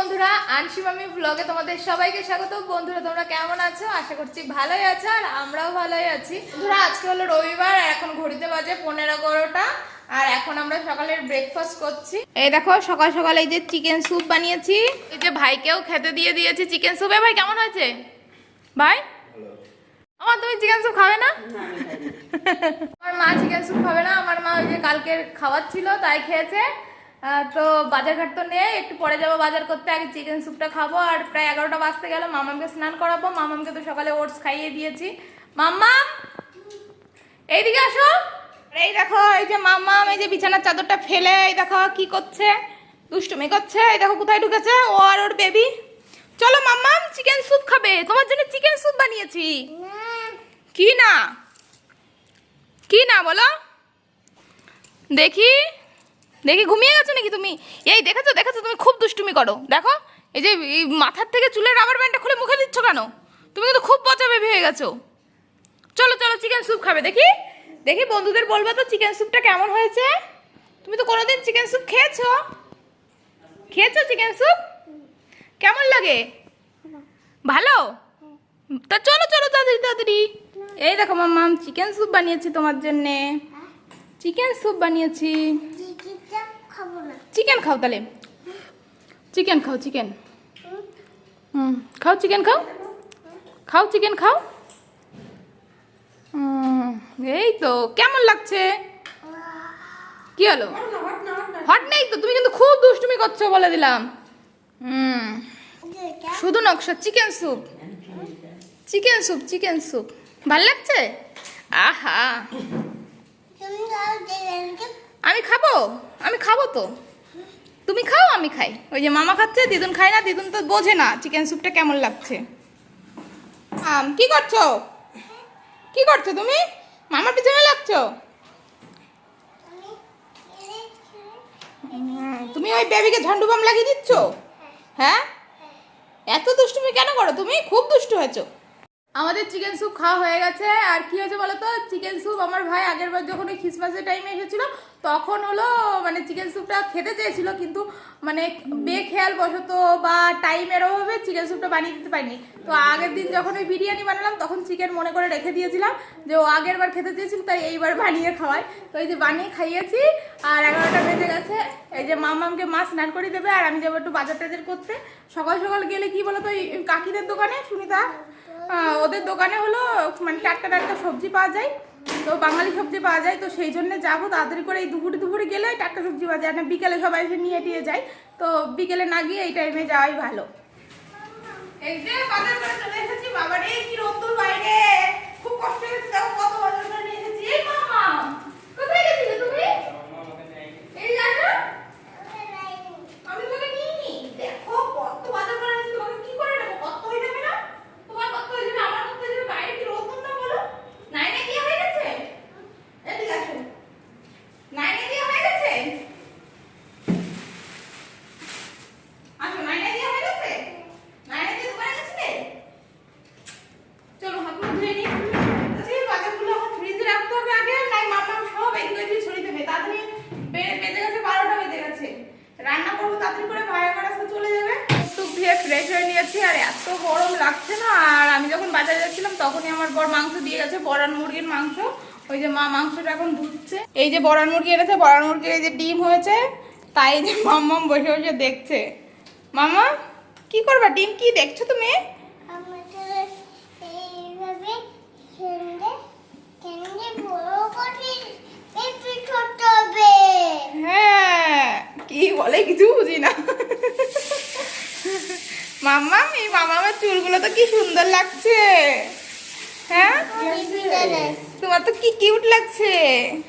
বন্ধুরা, আনশি মামি ব্লগে তোমাদের সবাইকে স্বাগত। বন্ধুরা তোমরা কেমন আছো? আশা করছি ভালোই আছো, আর আমরাও ভালোই আছি। বন্ধুরা আজকে হলো রবিবার, আর এখন ঘড়িতে বাজে 11:15, আর এখন আমরা সকালের ব্রেকফাস্ট করছি। এই দেখো সকাল সকাল এই যে চিকেন স্যুপ বানিয়েছি, এই যে ভাইকেও খেতে দিয়ে দিয়েছি চিকেন স্যুপ। ভাই কেমন হয়েছে? ভাই আমার তুমি চিকেন স্যুপ খাবে না? আমার মা চিকেন স্যুপ খাবে না। আমার মা ওই যে কালকের খাবার ছিল তাই খেয়েছে। তো বাজার ঘাট তো নেই, একটু পরে যাবো বাজার করতে, আগে চিকেন স্যুপটা খাবো। আর প্রায় 11টা বাজতে গেল, মামামকে স্নান করাবো। মামামকে তো সকালে ওটস খাইয়ে দিয়েছি। মাম্মাম এইদিকে আসো। এই দেখো এই যে মাম্মাম এই যে বিছানার চাদরটা ফেলে এই দেখো কি করছে, দুষ্টুমি করছে। এই দেখো কোথায় ঢুকেছে ও আর ওর বেবি। চলো মাম্মাম চিকেন স্যুপ খাবে, তোমার জন্য চিকেন স্যুপ বানিয়েছি। কি না কি না বলো দেখি দেখি, ঘুমিয়ে গেছো নাকি তুমি? এই দেখেছো দেখেছো, তুমি খুব দুষ্টুমি করো। দেখো এই যে মাথার থেকে চুলের রাবার ব্যান্ডটা খুলে মুখে দিচ্ছ কেন? তুমি কিন্তু খুব পচা বেবি হয়ে গেছো। চলো চলো চিকেন স্যুপ খাবে, দেখি দেখি বন্ধুদের বলবো তো চিকেন স্যুপটা কেমন হয়েছে। তুমি তো কোনোদিন চিকেন স্যুপ খেয়েছো? খেয়েছো চিকেন স্যুপ? কেমন লাগে? ভালো? তা চলো চলো তাড়াতাড়ি তাড়াতাড়ি। এই দেখো মাম্মাম চিকেন স্যুপ বানিয়েছি তোমার জন্যে। চিকেন স্যুপ বানিয়েছি। চিকেন খাও তাহলে, চিকেন খাও, চিকেন খাও, চিকেন খাও, খাও চিকেন খাও। এই তো কেমন লাগছে? কি হলো? হট নেই তো, তুমি কিন্তু খুব দুষ্টুমি করছো বলে দিলাম। শুধু নকশা chicken soup, chicken soup, chicken soup ভাল লাগছে? আহা আমি খাবো, আমি খাবো তো, তুমি খাও আমি খাই। ওই যে মামা খাচ্ছে, দিদুন খায় না, দিদুন তো বোঝে না চিকেন স্যুপটা কেমন লাগছে। কি করছো? কি করছো তুমি? মামার পিছনে লাগছো? তুমি ওই বেবিকে ঝন্ডু বাম লাগিয়ে দিচ্ছ? হ্যাঁ, এত দুষ্টুমি কেন করো তুমি? খুব দুষ্টু হয়েছো। আমাদের চিকেন স্যুপ খাওয়া হয়ে গেছে। আর কি হয়েছে বলো তো, চিকেন স্যুপ আমার ভাই আগের বার যখন ওই খ্রিসমাসের টাইমে এসেছিল তখন হলো মানে চিকেন স্যুপটা খেতে চেয়েছিল, কিন্তু মানে বেখেয়াল বশত বা টাইমের অভাবে চিকেন স্যুপটা বানিয়ে দিতে পারিনি। তো আগের দিন যখন ওই বিরিয়ানি বানালাম তখন চিকেন মনে করে রেখে দিয়েছিলাম যে ও আগের বার খেতে চেয়েছিল, তাই এইবার বানিয়ে খাওয়াই। তো এই যে বানিয়ে খাইয়েছি। আর 11টা বেজে গেছে। এই যে মামামকে মা স্নান করে দেবে, আর আমি যাবো একটু বাজার টাজার করতে। সকাল সকাল গেলে কি বলো তো, ওই কাকিদের দোকানে সুনিতা ওদের দোকানে হলো মানে টাটকা টাটকা সবজি পাওয়া যায়, তো বাঙালি সবজি পাওয়া যায়। তো সেই জন্য যাবো তাড়াতাড়ি করে, এই দুপুরে দুপুরে গেলে টাটকা সবজি পাওয়া যায় না, বিকেলে সবাই এসে নিয়ে টিয়ে যায়। তো বিকেলে না গিয়ে এই টাইমে যাওয়াই ভালো। এই যে বাজার করে চলে এসেছি। বাবা রে কি রোদ্দুর বাইরে, খুব কষ্ট হচ্ছে। দেখো কত বাজার করে নিয়ে এসেছি। এই মামা কোথায় গেছিলে তুমি? এই জানো আমি তোমাকে নিইনি। দেখো কত বাজার করে এনেছি, তোমাকে কি করে নেবো? কত হয়ে যাবে না? তোমার কত হয়ে যাবে, আমার কত হয়ে যাবে? বাইরে কি রোদ্দুর না বলো? নাইনে কি হয়ে গেছে? এদিকে আসো। নাইনে কি হয়ে গেছে? আসো, নাইনে কি হয়ে গেছে? নাইনে কি দোকানে গেছিলে? চলো হাত মুখ ধুয়ে নিই। আচ্ছা এই বাজারগুলো এখন ফ্রিজে রাখতে হবে আগে, নাই মামা সব এদিকে এদিকে ছড়িয়ে দেবে। তাড়াতাড়ি বেজে গেছে 12টা বেজে গেছে। রান্না করবো তাড়াতাড়ি করে, ভাই আমার আজকে চলে যাবে। টুক ধুয়ে ফ্রেশ হয়ে নিয়েছি, আর এত গরম লাগছে না। আর আমি যখন বাজারে যাচ্ছিলাম তখনই আমার বর মাংস দিয়ে গেছে, বড়ার মুরগির মাংস। ওই যে মা মাংসটা এখন ধুচ্ছে। এই যে বড়ার মুরগি এনেছে, বড়ার মুরগির এই যে ডিম হয়েছে, তাই যে মাম্মাম বসে বসে দেখছে। মামা কি করবা? ডিম কি দেখছো তুমি? হ্যাঁ কি বলে কিছু বুঝি না। মাম্মাম এই মামামের চুলগুলো তো কি সুন্দর লাগছে। হ্যাঁ তোমার তো কি কিউট লাগছে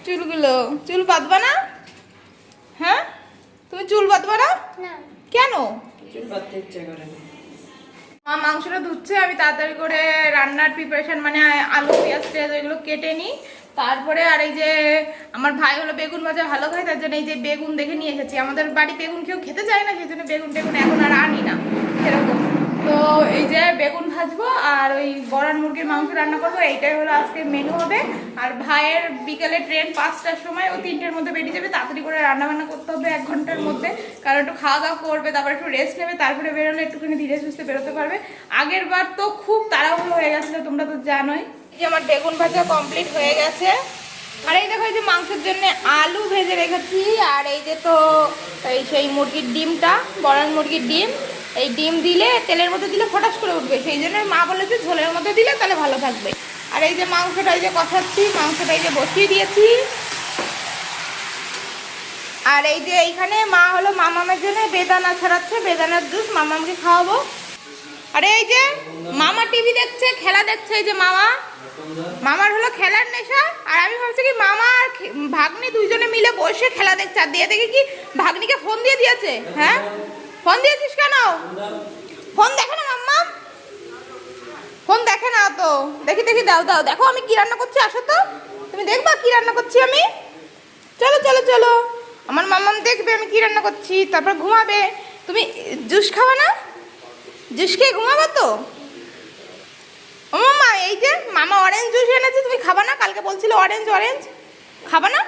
চুলগুলো। চুল বাঁধবা না? হ্যাঁ তুমি চুল বাঁধবা না কেন? মা মাংসটা ধুচ্ছে, আমি তাড়াতাড়ি করে রান্নার প্রিপারেশন মানে আলু পেঁয়াজ টেয়াজ এগুলো কেটে নিই। তারপরে আর এই যে আমার ভাই হলো বেগুন ভাজা ভালো খায়, তার জন্য এই যে বেগুন দেখে নিয়ে এসেছি। আমাদের বাড়ি বেগুন কেউ খেতে চায় না, সেই জন্য বেগুন টেগুন এখন আর আনি না সেরকম। তো এই যে বেগুন ভাজবো আর ওই বড়ার মুরগির মাংস রান্না করবো, এইটাই হলো আজকে মেনু হবে। আর ভাইয়ের বিকেলে ট্রেন 5টার সময়, ও 3টের মধ্যে বেরিয়ে যাবে। তাড়াতাড়ি করে রান্না বান্না করতে হবে 1 ঘন্টার মধ্যে, কারণ একটু খাওয়া দাওয়া করবে, তারপর একটু রেস্ট নেবে, তারপরে বেরোলে একটুখানি ধীরে সুস্থে বেরোতে পারবে। আগের বার তো খুব তাড়াহুড়ো হয়ে গেছিলো, তোমরা তো জানোই। এই যে আমার বেগুন ভাজা কমপ্লিট হয়ে গেছে। আর এই দেখো, এই যে মাংসের জন্য আলু ভেজে রেখেছি। আর এই যে তো এই সেই মুরগির ডিমটা, বড়ার মুরগির ডিম, এই ডিম দিলে তেলের মধ্যে দিলে ফটাস করে উঠবে, সেই জন্য মা বলেছে ঝোলের মধ্যে দিলে তাহলে ভালো থাকবে। আর এই যে মাংসটা এই যে কষাচ্ছি, মাংসটা এই যে বসিয়ে দিয়েছি। আর এই যে এইখানে মা হলো মামামের জন্য বেদানা ছাড়াচ্ছে, বেদানার জুস মামামকে খাওয়াবো। আর এই যে মামা টিভি দেখছে, খেলা দেখছে। এই যে মামার হলো খেলার নেশা। আর আমি ভাবছি কি মামা আর ভাগ্নি দুইজনে মিলে বসে খেলা দেখছে। আর দিয়ে দেখি কি ভাগ্নিকে ফোন দিয়ে দিয়েছে। হ্যাঁ, ফোন দিয়েছিস কেন? ফোন দেখে না মাম্মা, ফোন দেখে না তো। দেখি দেখি, দাও দাও, দেখো আমি কি রান্না করছি। আসো তো, তুমি দেখবা কি রান্না করছি আমি। চলো চলো চলো, আমার মাম্মাম দেখবে আমি কি রান্না করছি, তারপর ঘুমাবে। তুমি জুস খাওয়া না? জুস খেয়ে ঘুমাবা তো? ও মামা, এই যে মামা অরেঞ্জ জুস এনেছে, তুমি খাবা না? কালকে বলছিল অরেঞ্জ অরেঞ্জ, খাবা না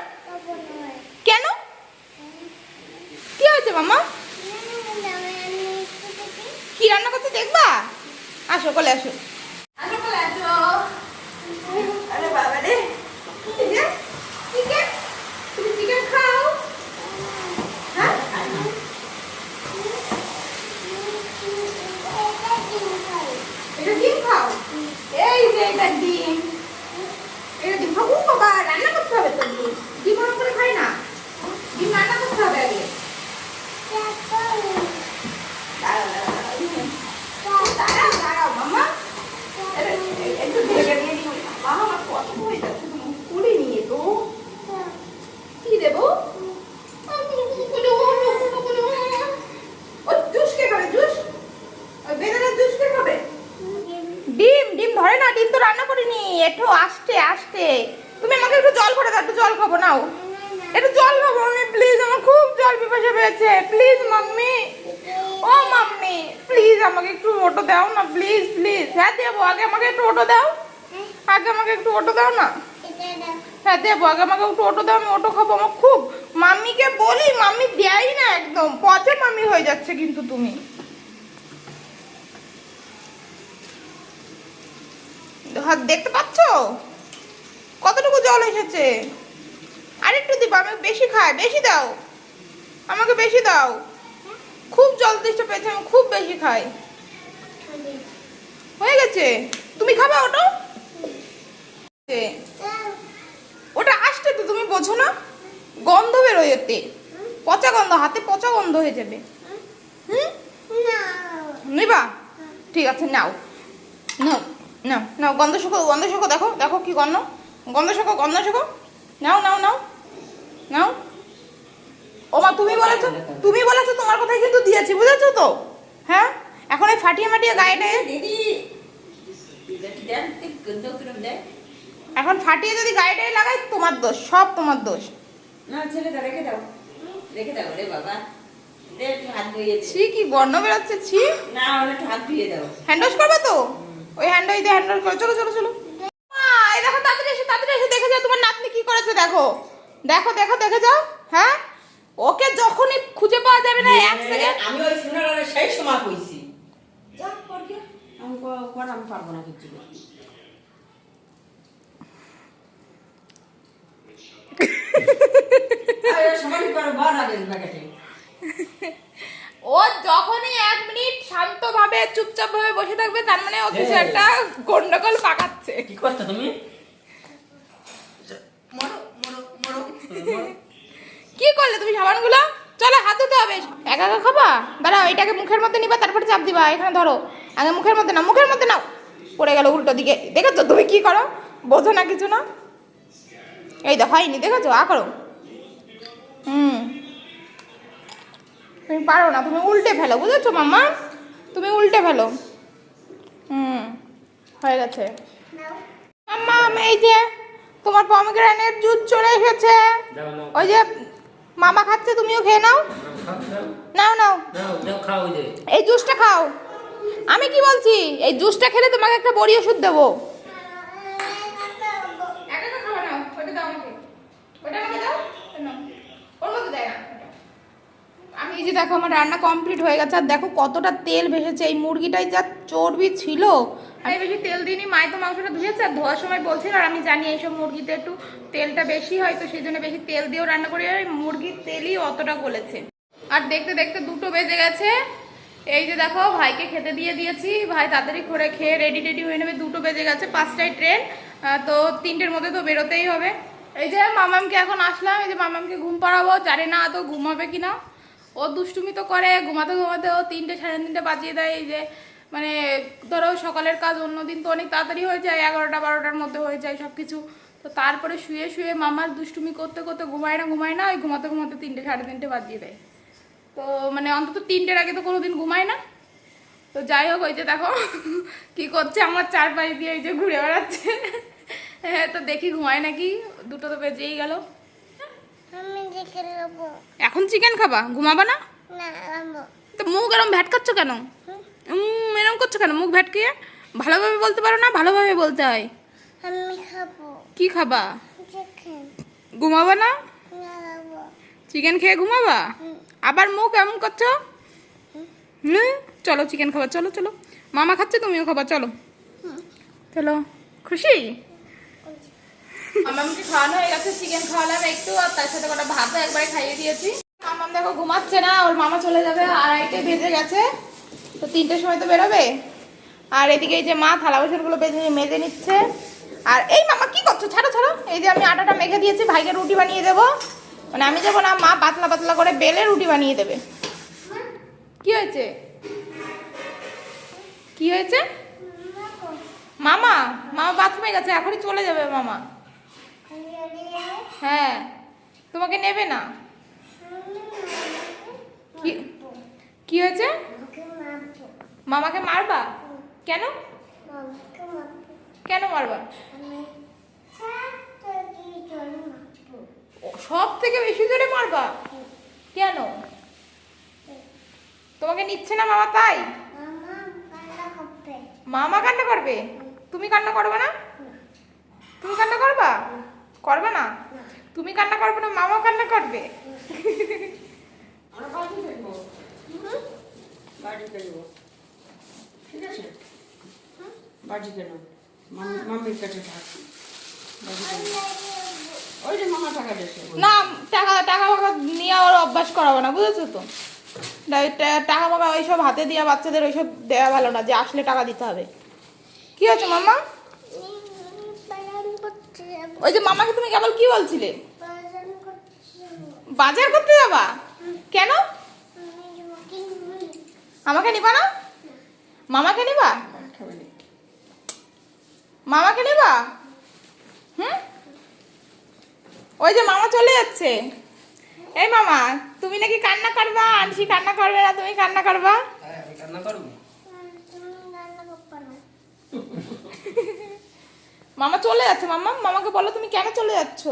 কেন? কি হয়েছে মামা? কি রান্না করছে দেখবা? আসো, কোলে আসো, আসো কোলে আসো। আরে বাবা রে, চিকেন, তুমি চিকেন খাও? হ্যাঁ, এটা ডিম খাও। এই যে এটা ডিম, এটা ডিম খাবো। বাবা রান্না করতে হবে তো, ডিম ডিম ওরকম করে খাই না, ডিম রান্না করতে হবে আগে। দাঁড়াও দাঁড়াও মামা, একটু ঢেকে দিয়ে দিই। বাবা আমার কত হয়ে যাচ্ছে, তুমি কুড়ি নিয়ে তো কি দেবো? জুস কে খাবে? জুস, বেদানার জুস কে খাবে? ডিম ডিম ধরে না, ডিম তো রান্না করিনি। একটু আস্তে আস্তে, তুমি আমাকে একটু জল করে দাও, একটু জল খাবো। নাও একটু জল খাবো আমি, প্লিজ। আমার খুব জল পিপাসা পেয়েছে, প্লিজ মাম্মি। ও মাম্মি প্লিজ আমাকে একটু ওটো দাও না, প্লিজ প্লিজ। হ্যাঁ দেবো, আগে আমাকে একটু ওটো দাও, আগে আমাকে একটু ওটো দাও না। হ্যাঁ দেবো, আগে আমাকে একটু ওটো দাও, আমি ওটো খাবো। আমার খুব, মাম্মিকে বলি মাম্মি দেয়ই না, একদম পচে মাম্মি হয়ে যাচ্ছে। কিন্তু তুমি দেখতে পাচ্ছ কতটুকু জল এসেছে? আরেকটু দিবা, আমি বেশি খাই, বেশি দাও, আমাকে বেশি দাও। খুব জল তেষ্টা পেয়েছে, আমি খুব বেশি খাই। হয়ে গেছে, তুমি খাবা ওটা? ওটা আসতে তো, তুমি বোঝো না, গন্ধ বেরোয় এতে, পচা গন্ধ, হাতে পচা গন্ধ হয়ে যাবে। হুম, নিবা? ঠিক আছে, নাও নাও নাও নাও, গন্ধ শুকো, গন্ধ শুকো, দেখো দেখো কি গন্ধ, গন্ধ শুকো, গন্ধ শুকো, নাও নাও নাও নাও। ও মা, তুমি বলেছো তোমার কথাই কিন্তু দিয়েছি, বুঝেছো তো? হ্যাঁ, এখন এই ফাটিয়ে মাটিয়ে গায়েটা, এখন ফাটিয়ে যদি গায়েটা লাগাই, তোমার দোষ, সব তোমার দোষ। না ছেড়ে দাও, রেখে দাও, রেখে দাও রে বাবা। দে একটু হাত ধুয়ে দে। ছি, কি গন্ধ বেরোচ্ছে, ছি। না, ওটা একটু হাত ধুয়ে দাও। হ্যান্ড ওয়াশ করবে তো? ওই হ্যান্ড ওয়াশ দিয়ে হ্যান্ড ওয়াশ করো। চলো চলো চলো। এই দেখো, তাড়াতাড়ি এসে দেখে যাও তোমার নাতনি কি করেছে। দেখো দেখো দেখো, দেখে যাও। হ্যাঁ, ওকে যখনই খুঁজে পাওয়া যাবে না, এক সেকেন্ড। আমি ওই শুনারে সেই সময় কইছি, যা করকে আমি আমি পারবো না কিছু। আরে সবাই পারো, বার আগে ব্যাকেটে। ও যখনই 1 মিনিট শান্তভাবে চুপচাপ ভাবে বসে থাকবে, তার মানে ও কিছু একটা গন্ডগোল পাকাচ্ছে। কি করছো তুমি? মরো মরো মরো। কি করলে তুমি সাবানগুলো? চলো, হাত ধুতে হবে। একা একা খাবা? দাঁড়াও, এটাকে মুখের মধ্যে নিবা, তারপরে চাপ দিবা। এখানে ধরো, আগে মুখের মধ্যে নাও, মুখের মধ্যে নাও। পড়ে গেল উল্টো দিকে, দেখেছো তুমি কি করো? বোঝো না কিছু না। এই দেখো, হয়নি, দেখেছো? করো। তুমি পারো না, তুমি উল্টে ফেলো, বুঝেছো মাম্মা? তুমি উল্টে ফেলো। হয়ে গেছে মাম্মা। এই যে তোমার পমিগ্রেনেট জুস চলে এসেছে, ওই যে মামা খাচ্ছে, তুমিও খেয়ে নাও। নাও নাও, এই জুসটা খাও। আমি কি বলছি, এই জুসটা খেলে তোমাকে একটা বড়ি ওষুধ দেবো। আমি এই যে দেখো আমার রান্না কমপ্লিট হয়ে গেছে, আর দেখো কতটা তেল ভেসেছে। এই মুরগিটাই যা চর্বি ছিল, আমি বেশি তেল দিইনি। মাই তো মাংসটা ধুয়েছে, আর ধোয়ার সময় বলছিল, আর আমি জানি এইসব মুরগিতে একটু তেলটা বেশি হয়, তো সেই জন্য বেশি তেল দিয়েও রান্না করি। আর মুরগির তেলই অতটা গলেছে। আর দেখতে দেখতে 2টো বেজে গেছে। এই যে দেখো ভাইকে খেতে দিয়ে দিয়েছি, ভাই তাড়াতাড়ি করে খেয়ে রেডি টেডি হয়ে নেবে। 2টো বেজে গেছে, 5টায় ট্রেন, তো 3টের মধ্যে তো বেরোতেই হবে। এই যে মামামকে এখন আসলাম, এই যে মামামকে ঘুম পাড়াবো, জানি না তো ঘুমাবে কিনা। ও দুষ্টুমি তো করে, ঘুমাতে ঘুমাতে ও 3টে সাড়ে 3টে বাজিয়ে দেয়। এই যে মানে ধরো সকালের কাজ অন্যদিন তো অনেক তাড়াতাড়ি হয়ে যায়, 11টা 12টার মধ্যে হয়ে যায় সব কিছু। তো তারপরে শুয়ে শুয়ে মামার দুষ্টুমি করতে করতে ঘুমায় না, ওই ঘুমাতে ঘুমাতে 3টে সাড়ে 3টে বাজিয়ে দেয়। তো মানে অন্তত 3টের আগে তো কোনোদিন ঘুমায় না। তো যাই হোক, ওই যে দেখো কি করছে আমার চারপাশ দিয়ে, এই যে ঘুরে বেড়াচ্ছে। হ্যাঁ, তো দেখি ঘুমায় নাকি। 2টো তো বেজেই গেল। এখন চিকেন খাবা, ঘুমাবা না? তো মুখ এরম ভ্যাটকাচ্ছ কেন? এরম করছো কেন মুখ ভ্যাটকিয়ে? ভালোভাবে বলতে পারো না? ভালোভাবে বলতে হয়। কি খাবা? ঘুমাবা না? চিকেন খেয়ে ঘুমাবা? আবার মুখ এমন করছো। চলো চিকেন খাবা, চলো চলো। মামা খাচ্ছে, তুমিও খাবা, চলো চলো। খুশি? মামামকে খাওয়ানো হয়ে গেছে, চিকেন খাওয়ালাম একটু, আর তার সাথে কটা ভাতও একবারে খাইয়ে দিয়েছি। মামাম দেখো ঘুমাচ্ছে না, ওর মামা চলে যাবে, 2:30 বেজে গেছে, তো 3টের সময় তো বেরোবে। আর এদিকে এই যে মা থালা বাসনগুলো মেজে নিচ্ছে। আর এই মামা কি করছো? ছাড়ো ছাড়ো। এই যে আমি আটাটা মেখে দিয়েছি, ভাইকে রুটি বানিয়ে দেবো। মানে আমি যাবো না, মা পাতলা পাতলা করে বেলে রুটি বানিয়ে দেবে। কি হয়েছে? কি হয়েছে? মামা বাথরুমে গেছে, এখনই চলে যাবে মামা। হ্যাঁ, তোমাকে নেবে না। কি হয়েছে? মামাকে মারবা? কেন? কেন মারবা? সব থেকে বেশি জোরে মারবা? কেন? তোমাকে নিচ্ছে না মামা তাই? মামা কান্না করবে, তুমি কান্না করবে না? তুমি কান্না করবা? করবে না? তুমি কান্না করবে না, মামা কান্না করবে। ঠিক আছে, বাড়ি কেন মামির কাছে থাক। ওই যে মামা টাকা দিয়েছে না, টাকা ফাকা নিয়ে ওর অভ্যাস করাবো না, বুঝেছো তো? টাকা ফাকা ওইসব হাতে দিয়া বাচ্চাদের ওইসব দেওয়া ভালো না, যে আসলে টাকা দিতে হবে। কি হয়েছে মামা? ওই যে মামাকে তুমি কেবল কি বলছিলে? বাজার করতে যাবা? কেন? আমাকে নিবা না? মামাকে নিবা? মামাকে নিবা? ওই যে মামা চলে যাচ্ছে। এই মামা, তুমি নাকি কান্না করবা? আনসি কান্না করবে না, তুমি কান্না করবা? মামা চলে যাচ্ছে। মামাকে বলো তুমি কেন চলে যাচ্ছ?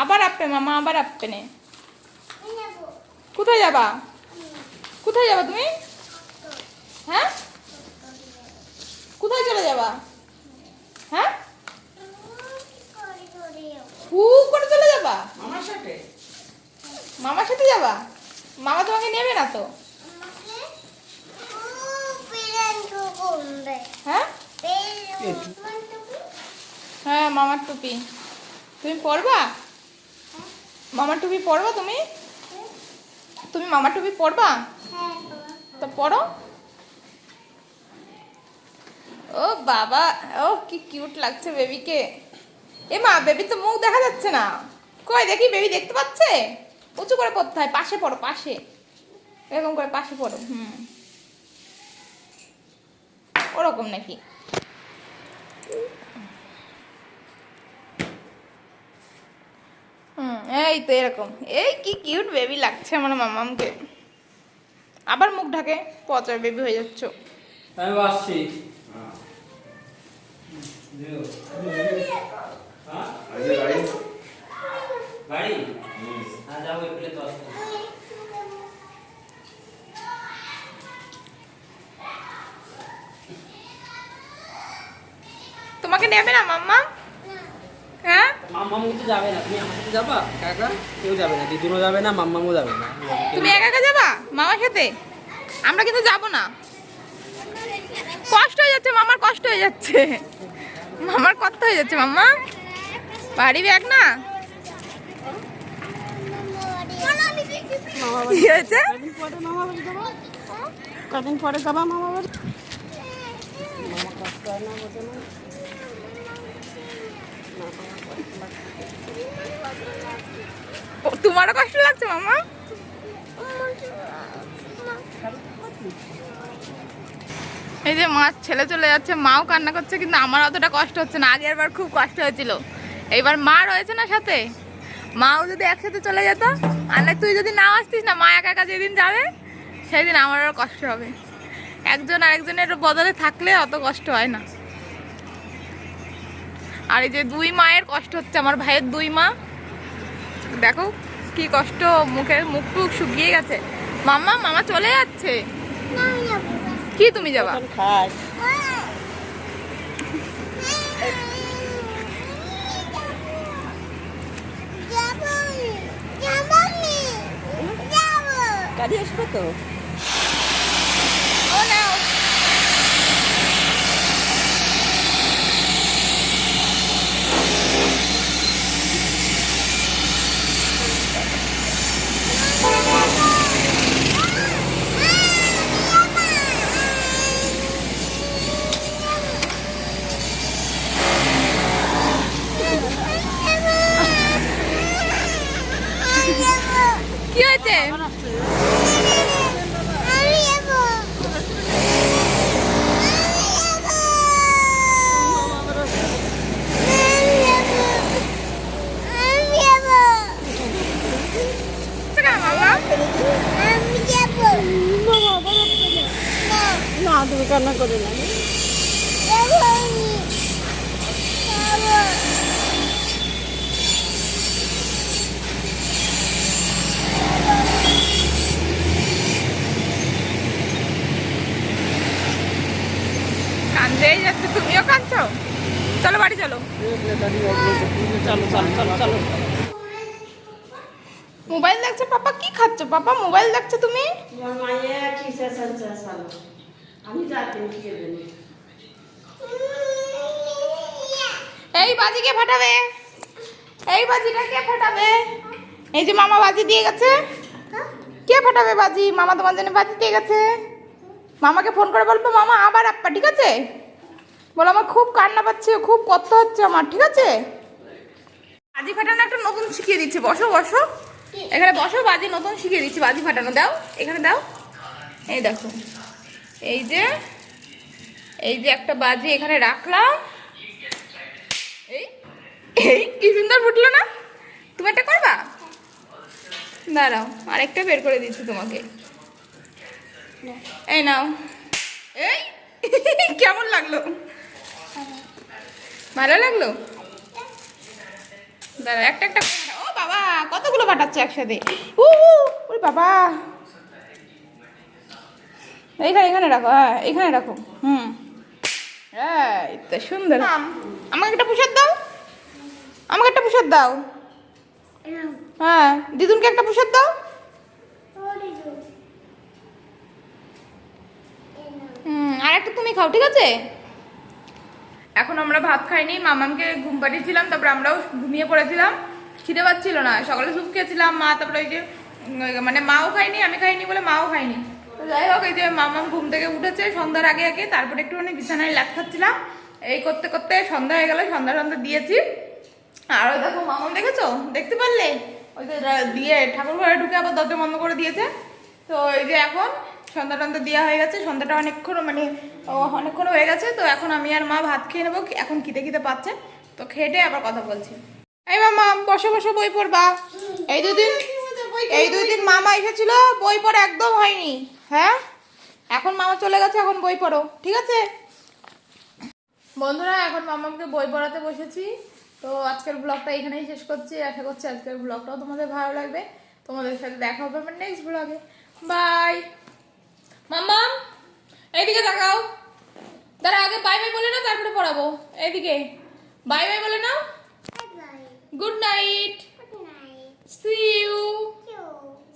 আবার আপে মামা, আবার আপে নে। কোথায় যাবা? কোথায় যাবা তুমি? হ্যাঁ, কোথায় চলে যাবা? হ্যাঁ, হু করে চলে যাবা? মামার সাথে যাবা? মামা তোমাকে নেবে না তো? হ্যাঁ হ্যাঁ, মামার টুপি তুমি পরবা? মামার টুপি পরবা তুমি? তুমি মামার টুপি পরবা? তো পরো। ও বাবা, ও কি কিউট লাগছে বেবিকে। এ মা, বেবি তো মুখ দেখা যাচ্ছে না। কই দেখি, বেবি দেখতে পাচ্ছে? উঁচু করে পড়তে হয়, পাশে পড়ো, পাশে এরকম করে পাশে পড়ো। ওরকম নাকি? এই তো এরকম। এই কি কিউট বেবি লাগছে আমার মামামকে। আবার মুখ ঢাকে, পচার বেবি হয়ে যাচ্ছ। আমি আসছি। গাড়ি? হ্যাঁ, যাবো একটু তো আসতে। মামাকে নেবে না মাম্মা? হ্যাঁ মাম্মামু তো যাবে না, তুমি আমার সাথে যাবা? একা কেউ যাবে না, দিদুনও যাবে না, মাম্মামও যাবে না। তুমি একা একা যাবা মামার সাথে? আমরা কিন্তু যাব না, কষ্ট হয়ে যাচ্ছে মামার, কষ্ট হয়ে যাচ্ছে মামার, কষ্ট হয়ে যাচ্ছে মাম্মা, ভারী ব্যাগ না। কি হয়েছে? কদিন পরে যাবা মামা বাড়ি? মামা কষ্ট হয় না বোঝে না? তোমারও কষ্ট লাগছে মামা? এই যে মা ছেলে চলে যাচ্ছে, মাও কান্না করছে, কিন্তু আমার অতটা কষ্ট হচ্ছে না। আগের বার খুব কষ্ট হয়েছিল, এইবার মা রয়েছে না সাথে, মাও যদি একসাথে চলে যেত, আর না তুই যদি না আসতিস না, মা একা একা যেদিন যাবে সেদিন আমার আরও কষ্ট হবে। একজন আরেকজনের বদলে থাকলে অত কষ্ট হয় না। আর এই যে দুই মায়ের কষ্ট হচ্ছে, আমার ভাইয়ের দুই মা দেখো কি কষ্ট, মুখ টুক শুকিয়ে গেছে। মাম্মা মামা চলে যাচ্ছে। কি তুমি যাবা? খাস গাড়ি আসবে তো? ও নাও। কি হয়েছে? না তুমি কান্না করে না। কান্দেই যাচ্ছে, তুমিও কাঁদছো? চলো বাড়ি চলো। চলো চলো চলো চলো। মোবাইল দেখছো পাপা? কি খাচ্ছো পাপা? মোবাইল দেখছো তুমি? আমি যাচ্ছি কি দেবেন? এই বাজি কে ফাটাবে? এই বাজিটা কে ফাটাবে? এই যে মামা বাজি দিয়ে গেছে, কে ফাটাবে বাজি? মামা তোমার জন্য বাজি দিয়ে গেছে। মামাকে ফোন করে বলবো মামা আবার আপ্পা, ঠিক আছে? বলো আমার খুব কান্না পাচ্ছে, খুব কষ্ট হচ্ছে আমার, ঠিক আছে? বাজি ফাটানো একটা নতুন শিখিয়ে দিচ্ছে, বসো বসো এখানে বসো, বাজি নতুন শিখিয়ে দিচ্ছি, বাজি ফাটানো দাও, এখানে দাও। এই দেখো, এই যে একটা বাজি এখানে রাখলাম, এই এই কি সুন্দর ফুটলো না? তুমি একটা করবা? দাঁড়াও, আরেকটা বের করে দিচ্ছি তোমাকে, এই নাও। এই কেমন লাগলো? ভালো লাগলো? দাঁড়াও, একটা একটা করে ফাটাও। ও বাবা, কতগুলো ফাটাচ্ছে একসাথে! ওরে বাবা, এখানে রাখো, হ্যাঁ এখানে রাখো। হ্যাঁ তো সুন্দর। আমাকে একটা প্রসাদ দাও, আমাকে একটা প্রসাদ দাও। হ্যাঁ দিদুনকে একটা প্রসাদ দাও। আর একটা তুমি খাও, ঠিক আছে? এখন আমরা ভাত খাইনি, মামামকে ঘুম পাঠিয়েছিলাম, তারপরে আমরাও ঘুমিয়ে পড়েছিলাম, খিদে পাচ্ছিল না। সকালে স্যুপ খেয়েছিলাম, মা তারপরে ওই যে মানে মাও খাইনি, আমি খাইনি বলে মাও খাইনি। তো যাই হোক, এই যে মামাম ঘুম থেকে উঠেছে সন্ধ্যার আগে আগে, তারপরে একটুখানি বিছানায় ল্যাপ খাচ্ছিলাম। এই করতে করতে সন্ধ্যা হয়ে গেল, সন্ধ্যা দিয়েছি। আর ওই দেখো মামাম, দেখেছো? দেখতে পারলে? ওই যে দিয়ে ঠাকুর ঘরে ঢুকে আবার দরজা বন্ধ করে দিয়েছে। তো এই যে এখন সন্ধ্যা দেওয়া হয়ে গেছে, সন্ধ্যাটা অনেকক্ষণ মানে অনেকক্ষণ হয়ে গেছে। তো এখন আমি আর মা ভাত খেয়ে নেবো, এখন খিদে পাচ্ছে, তো খেটে আবার কথা বলছি। এই মামা বসে বসে বই পড়বা। এই দুই দিন মামা এসেছিল, বই পড়া একদম হয়নি। হ্যাঁ এখন মামা চলে গেছে, এখন বই পড়ো, ঠিক আছে? বন্ধুরা এখন মামাকে বই পড়াতে বসেছি। তো আজকের ব্লগটা এখানেই শেষ করছি, আশা করছি আজকের ব্লগটাও তোমাদের ভালো লাগবে। তোমাদের সাথে দেখা হবে আমার নেক্সট ব্লগে। বাই। মাম্মা এইদিকে তাকাও। দাঁড়া আগে বাই বাই বলে নাও তারপরে পড়াবো। এদিকে বাই বাই বলে নাও। Good night. See you.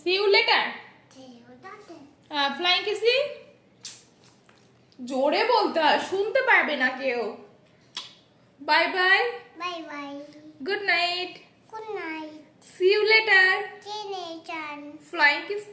See you later. Flying কিসি জোরে বলতে হয়, শুনতে পারবে না কেউ। Bye bye. Good night. See you later. Flying kiss.